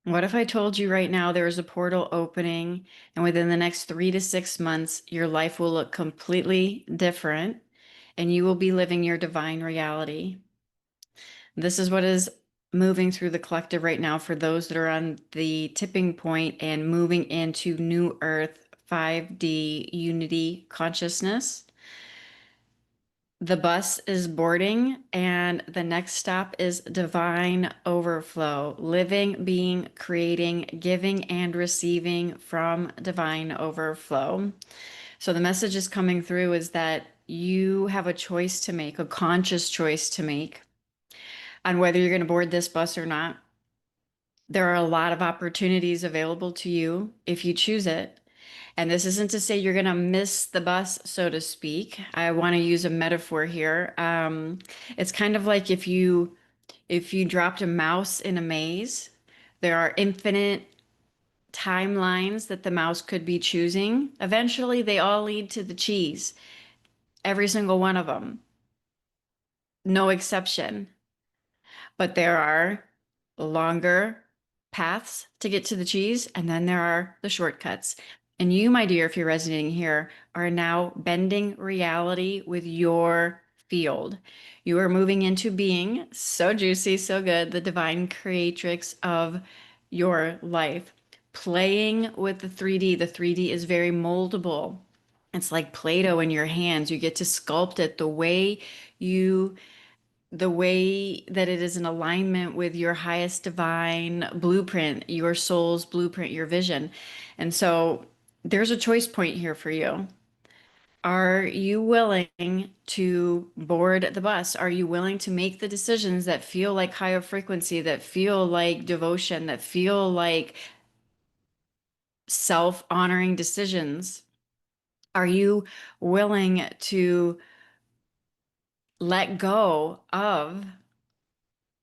What if I told you right now there is a portal opening, and within the next 3 to 6 months, your life will look completely different and you will be living your divine reality? This is what is moving through the collective right now for those that are on the tipping point and moving into New Earth 5D unity consciousness. The bus is boarding, and the next stop is divine overflow, living, being, creating, giving, and receiving from divine overflow. So the message is coming through is that you have a choice to make, a conscious choice to make on whether you're going to board this bus or not. There are a lot of opportunities available to you if you choose it. And this isn't to say you're going to miss the bus, so to speak. I want to use a metaphor here. It's kind of like if you dropped a mouse in a maze, there are infinite timelines that the mouse could be choosing. Eventually, they all lead to the cheese, every single one of them, no exception. But there are longer paths to get to the cheese, and then there are the shortcuts. And you, my dear, if you're resonating here, are now bending reality with your field. You are moving into being so juicy, so good, the divine creatrix of your life. Playing with the 3D. The 3D is very moldable. It's like Play-Doh in your hands. You get to sculpt it you the way that it is in alignment with your highest divine blueprint, your soul's blueprint, your vision. And so there's a choice point here for you. Are you willing to board the bus? Are you willing to make the decisions that feel like higher frequency, that feel like devotion, that feel like self-honoring decisions? Are you willing to let go of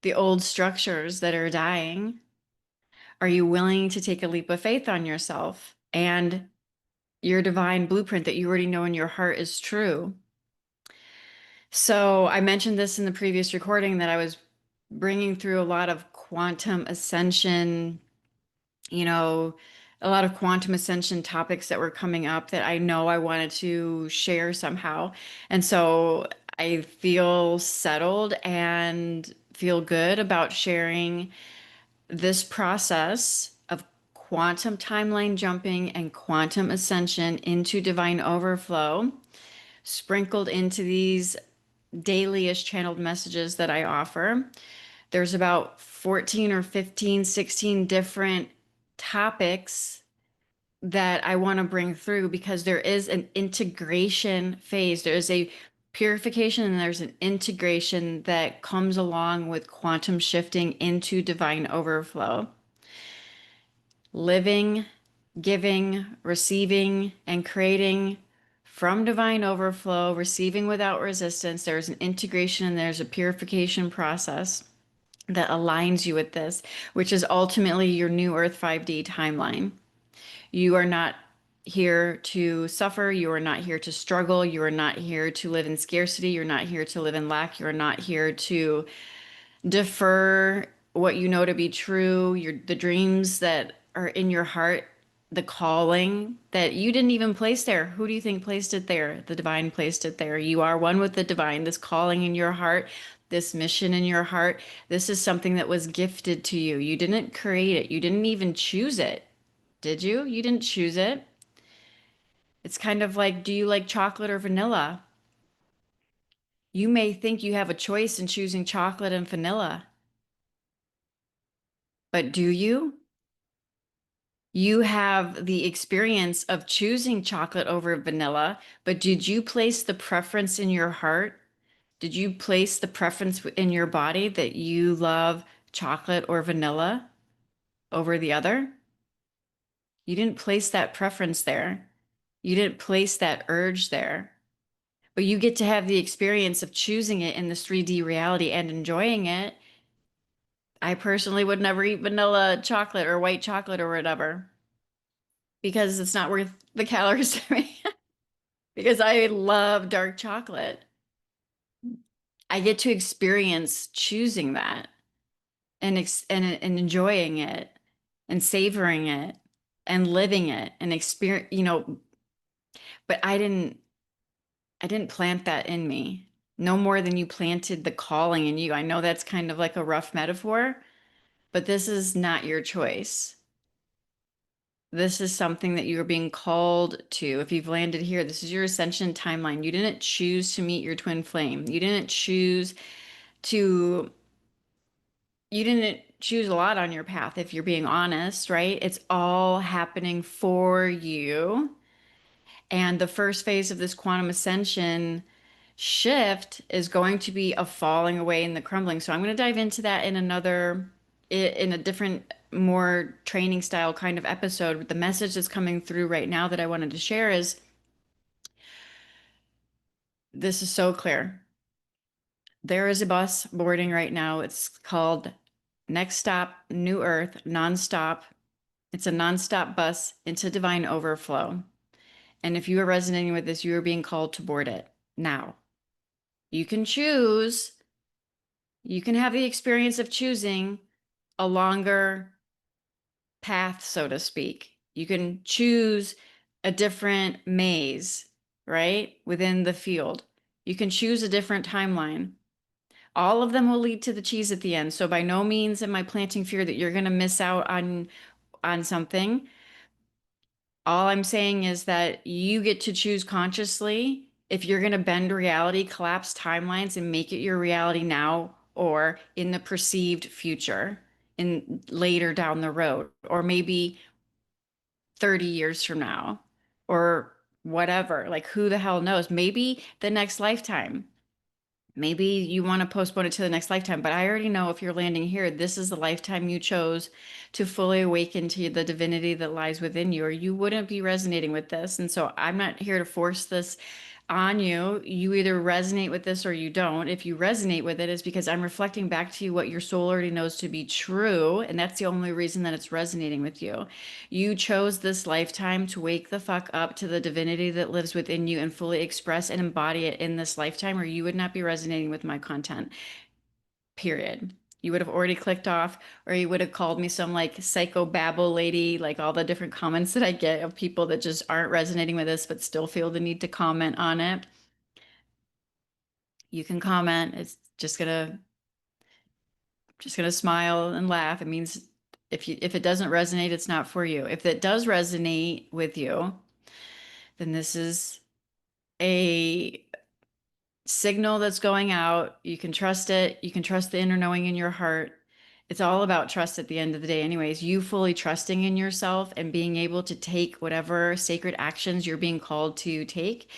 the old structures that are dying? Are you willing to take a leap of faith on yourself and your divine blueprint that you already know in your heart is true? So I mentioned this in the previous recording that I was bringing through a lot of quantum ascension, you know, a lot of quantum ascension topics that were coming up that I know I wanted to share somehow. And so I feel settled and feel good about sharing this process of quantum timeline jumping and quantum ascension into divine overflow, sprinkled into these daily-ish channeled messages that I offer. There's about 14 or 15, 16 different topics that I want to bring through because there is an integration phase. There's a purification and there's an integration that comes along with quantum shifting into divine overflow. Living, giving, receiving, and creating from divine overflow, receiving without resistance. There's an integration and there's a purification process that aligns you with this, which is ultimately your new Earth 5D timeline. You are not here to suffer. You are not here to struggle. You are not here to live in scarcity. You're not here to live in lack. You're not here to defer what you know to be true, the dreams that are in your heart, the calling that you didn't even place there. Who do you think placed it there? The divine placed it there. You are one with the divine. This calling in your heart, this mission in your heart, this is something that was gifted to you. You didn't create it. You didn't even choose it. Did you? You didn't choose it. It's kind of like, do you like chocolate or vanilla? You may think you have a choice in choosing chocolate and vanilla, but do you? You have the experience of choosing chocolate over vanilla, but did you place the preference in your heart? Did you place the preference in your body that you love chocolate or vanilla over the other? You didn't place that preference there. You didn't place that urge there. But you get to have the experience of choosing it in this 3D reality and enjoying it. I personally would never eat vanilla chocolate or white chocolate or whatever because it's not worth the calories to me. Because I love dark chocolate. I get to experience choosing that and enjoying it. and savoring it and living it and experience, but I didn't plant that in me. No more than you planted the calling in you. I know that's kind of like a rough metaphor, but this is not your choice. This is something that you are being called to. If you've landed here, this is your ascension timeline. You didn't choose to meet your twin flame. To, you didn't choose a lot on your path, if you're being honest, right? It's all happening for you. And the first phase of this quantum ascension shift is going to be a falling away and the crumbling. So I'm going to dive into that in a different, more training style kind of episode. But the message that's coming through right now that I wanted to share is this is so clear. There is a bus boarding right now. It's called Next Stop New Earth Nonstop. It's a nonstop bus into Divine Overflow. And if you are resonating with this, you are being called to board it now. You can choose, you can have the experience of choosing a longer path, so to speak. You can choose a different maze, right? Within the field. You can choose a different timeline. All of them will lead to the cheese at the end. So by no means am I planting fear that you're going to miss out on something. All I'm saying is that you get to choose consciously if you're going to bend reality, collapse timelines, and make it your reality now or in the perceived future, in later down the road, or maybe 30 years from now, or whatever. Like, who the hell knows? Maybe the next lifetime. Maybe you want to postpone it to the next lifetime, but I already know if you're landing here, this is the lifetime you chose to fully awaken to the divinity that lies within you, or you wouldn't be resonating with this. And so I'm not here to force this on you. You either resonate with this or you don't. If you resonate with it, it's because I'm reflecting back to you what your soul already knows to be true. And that's the only reason that it's resonating with you. You chose this lifetime to wake the fuck up to the divinity that lives within you and fully express and embody it in this lifetime, or you would not be resonating with my content, period. You would have already clicked off, or you would have called me some like psycho babble lady, like all the different comments that I get of people that just aren't resonating with this, but still feel the need to comment on it. You can comment. It's just gonna smile and laugh. It means if it doesn't resonate, it's not for you. If it does resonate with you, then this is a signal that's going out. You can trust it. You can trust the inner knowing in your heart. It's all about trust at the end of the day, anyways. You fully trusting in yourself and being able to take whatever sacred actions you're being called to take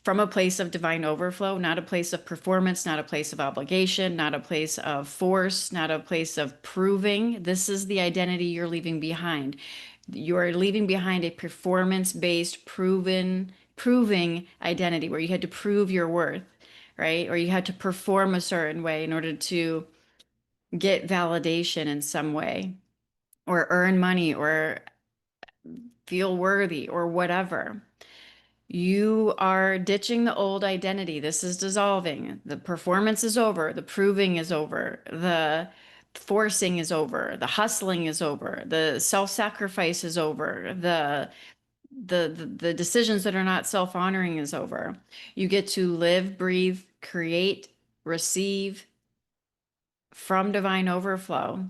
from a place of divine overflow, not a place of performance, not a place of obligation, not a place of force, not a place of proving. This is the identity you're leaving behind. You are leaving behind a performance-based, proving identity where you had to prove your worth, right? Or you had to perform a certain way in order to get validation in some way, or earn money, or feel worthy, or whatever. You are ditching the old identity. This is dissolving. The performance is over. The proving is over. The forcing is over. The hustling is over. The self-sacrifice is over. The decisions that are not self-honoring is over. You get to live, breathe, create, receive from divine overflow,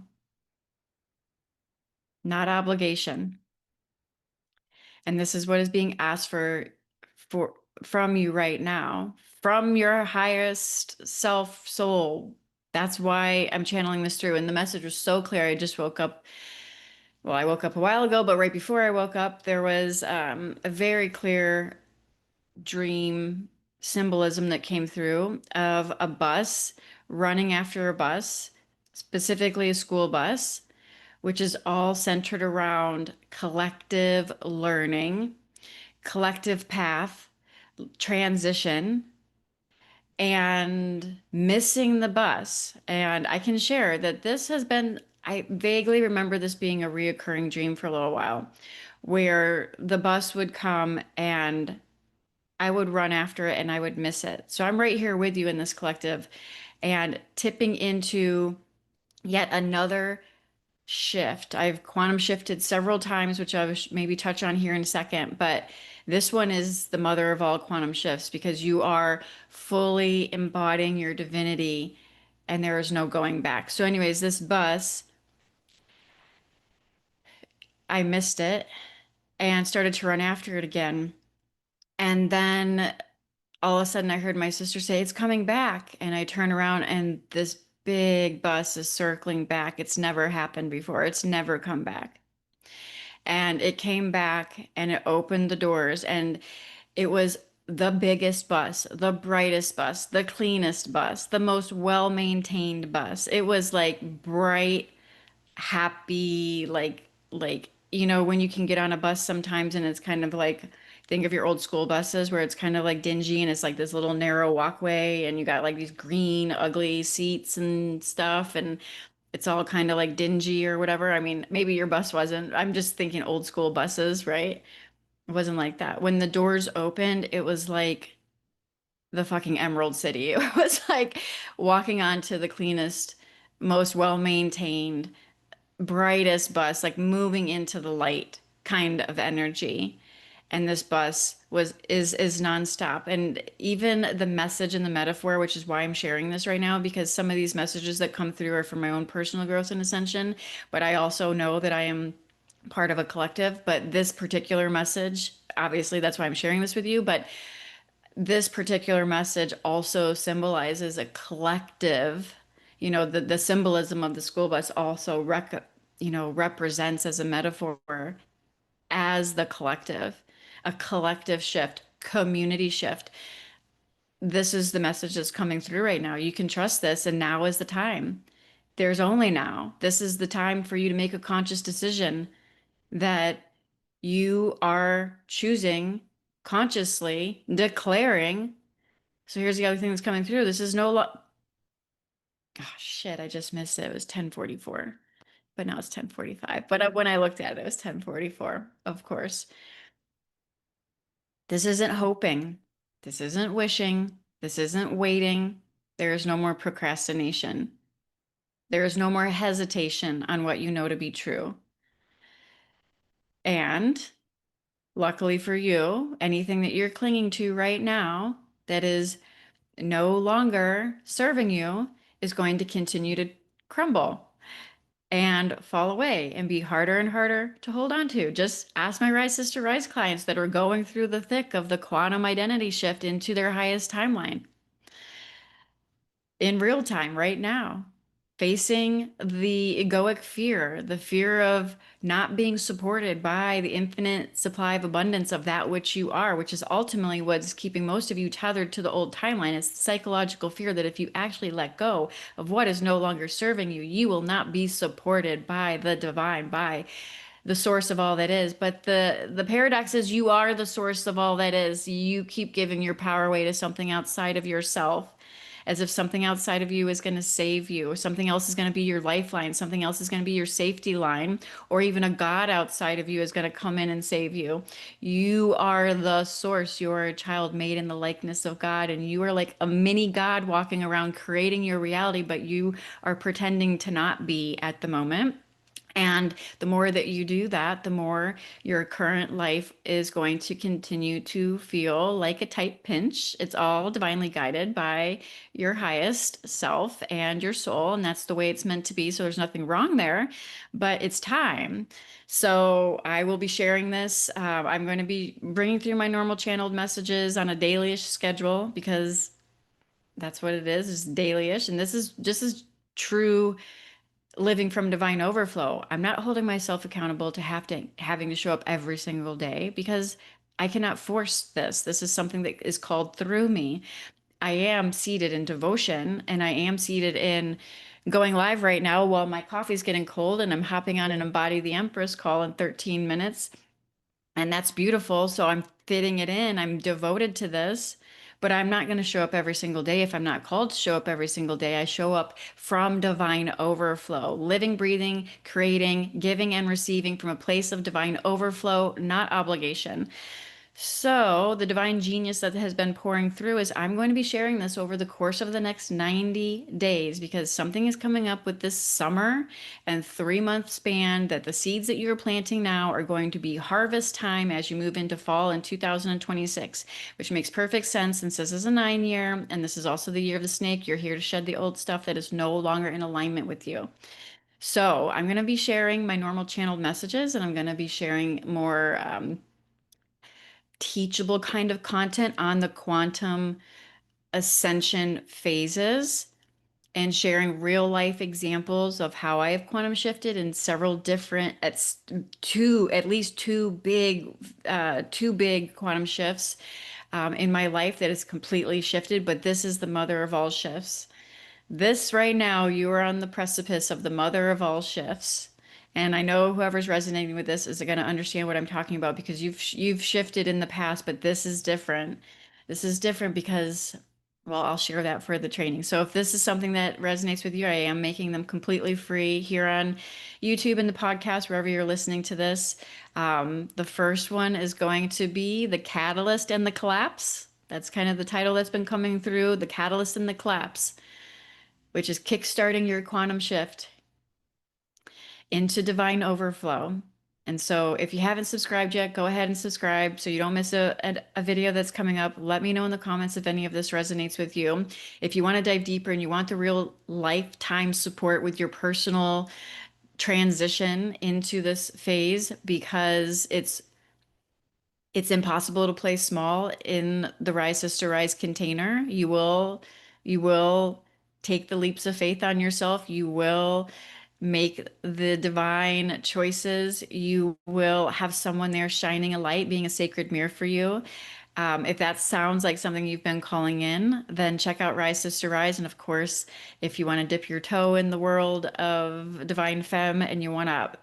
not obligation. And this is what is being asked for from you right now, from your highest self soul. That's why I'm channeling this through. And the message was so clear. I just woke up. Well, I woke up a while ago, but right before I woke up, there was a very clear dream symbolism that came through of a bus running after a bus, specifically a school bus, which is all centered around collective learning, collective path, transition, and missing the bus. And I can share that this has been, I vaguely remember this being a reoccurring dream for a little while, where the bus would come and I would run after it and I would miss it. So I'm right here with you in this collective and tipping into yet another shift. I've quantum shifted several times, which I will maybe touch on here in a second, but this one is the mother of all quantum shifts because you are fully embodying your divinity and there is no going back. So, anyways, this bus, I missed it and started to run after it again. And then all of a sudden, I heard my sister say, "It's coming back." And I turn around and this big bus is circling back. It's never happened before, it's never come back. And it came back and it opened the doors, and it was the biggest bus, the brightest bus, the cleanest bus, the most well-maintained bus. It was like bright, happy, like when you can get on a bus sometimes and it's kind of like, think of your old school buses where it's kind of like dingy and it's like this little narrow walkway and you got like these green ugly seats and stuff, and it's all kind of like dingy or whatever. I mean, maybe your bus wasn't. I'm just thinking old school buses, right? It wasn't like that. When the doors opened, it was like the fucking Emerald City. It was like walking onto the cleanest, most well-maintained, brightest bus, like moving into the light kind of energy. And this bus is nonstop. And even the message and the metaphor, which is why I'm sharing this right now, because some of these messages that come through are for my own personal growth and ascension, but I also know that I am part of a collective. But this particular message, obviously, that's why I'm sharing this with you. But this particular message also symbolizes a collective. The symbolism of the school bus also represents as a metaphor as the collective, a collective shift, community shift. This is the message that's coming through right now. You can trust this, and now is the time. There's only now. This is the time for you to make a conscious decision that you are choosing consciously, declaring. So here's the other thing that's coming through. This is no lo Oh shit, I just missed it. It was 10:44, but now it's 10:45. But when I looked at it, it was 10:44, of course. This isn't hoping. This isn't wishing. This isn't waiting. There is no more procrastination. There is no more hesitation on what you know to be true. And luckily for you, anything that you're clinging to right now that is no longer serving you is going to continue to crumble and fall away and be harder and harder to hold on to. Just ask my Rise Sister Rise clients that are going through the thick of the quantum identity shift into their highest timeline in real time right now, facing the egoic fear, the fear of not being supported by the infinite supply of abundance of that which you are, which is ultimately what's keeping most of you tethered to the old timeline. It's the psychological fear that if you actually let go of what is no longer serving you, you will not be supported by the divine, by the source of all that is. But the paradox is you are the source of all that is. You keep giving your power away to something outside of yourself, as if something outside of you is going to save you, or something else is going to be your lifeline, something else is going to be your safety line, or even a God outside of you is going to come in and save you. You are the source. You are a child made in the likeness of God, and you are like a mini God walking around creating your reality, but you are pretending to not be at the moment. And the more that you do that, the more your current life is going to continue to feel like a tight pinch. It's all divinely guided by your highest self and your soul, and that's the way it's meant to be. So there's nothing wrong there, but it's time. So I will be sharing this. I'm going to be bringing through my normal channeled messages on a daily-ish schedule because that's what it is daily-ish. And this is just as true living from divine overflow. I'm not holding myself accountable to having to show up every single day because I cannot force this. This is something that is called through me. I am seated in devotion and I am seated in going live right now while my coffee's getting cold and I'm hopping on an Embody the Empress call in 13 minutes. And that's beautiful. So I'm fitting it in. I'm devoted to this, but I'm not going to show up every single day. If I'm not called to show up every single day, I show up from divine overflow, living, breathing, creating, giving, and receiving from a place of divine overflow, not obligation. So, the divine genius that has been pouring through is I'm going to be sharing this over the course of the next 90 days because something is coming up with this summer and 3 month span that the seeds that you're planting now are going to be harvest time as you move into fall in 2026, which makes perfect sense since this is a 9 year and this is also the year of the snake. You're here to shed the old stuff that is no longer in alignment with you. So, I'm going to be sharing my normal channeled messages and I'm going to be sharing more teachable kind of content on the quantum ascension phases and sharing real life examples of how I have quantum shifted in several different at least two big quantum shifts in my life that has completely shifted, but this is the mother of all shifts. This right now, you are on the precipice of the mother of all shifts. And I know whoever's resonating with this is going to understand what I'm talking about because you've shifted in the past, but this is different. This is different because, well, I'll share that for the training. So if this is something that resonates with you, I am making them completely free here on YouTube and the podcast, wherever you're listening to this. The first one is going to be The Catalyst and the Collapse. That's kind of the title that's been coming through, The Catalyst and the Collapse, which is kickstarting your quantum shift into divine overflow. And so if you haven't subscribed yet, go ahead and subscribe so you don't miss a video that's coming up. Let me know in the comments if any of this resonates with you. If you want to dive deeper and you want the real lifetime support with your personal transition into this phase, because it's impossible to play small in the Rise Sister Rise container. You will take the leaps of faith on yourself. You will make the divine choices. You will have someone there shining a light, being a sacred mirror for you. If that sounds like something you've been calling in, then check out Rise Sister Rise. And of course, if you want to dip your toe in the world of Divine Femme and you want to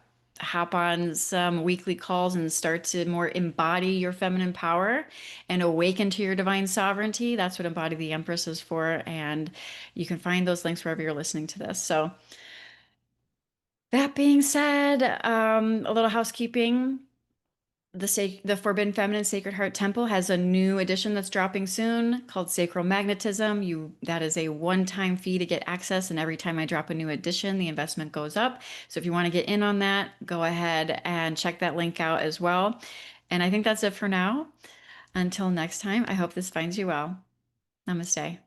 hop on some weekly calls and start to more embody your feminine power and awaken to your divine sovereignty, that's what Embody the Empress is for. And you can find those links wherever you're listening to this. So, that being said, a little housekeeping. The Forbidden Feminine Sacred Heart Temple has a new edition that's dropping soon called Sacral Magnetism. That is a one-time fee to get access, and every time I drop a new edition, the investment goes up. So if you want to get in on that, go ahead and check that link out as well. And I think that's it for now. Until next time, I hope this finds you well. Namaste.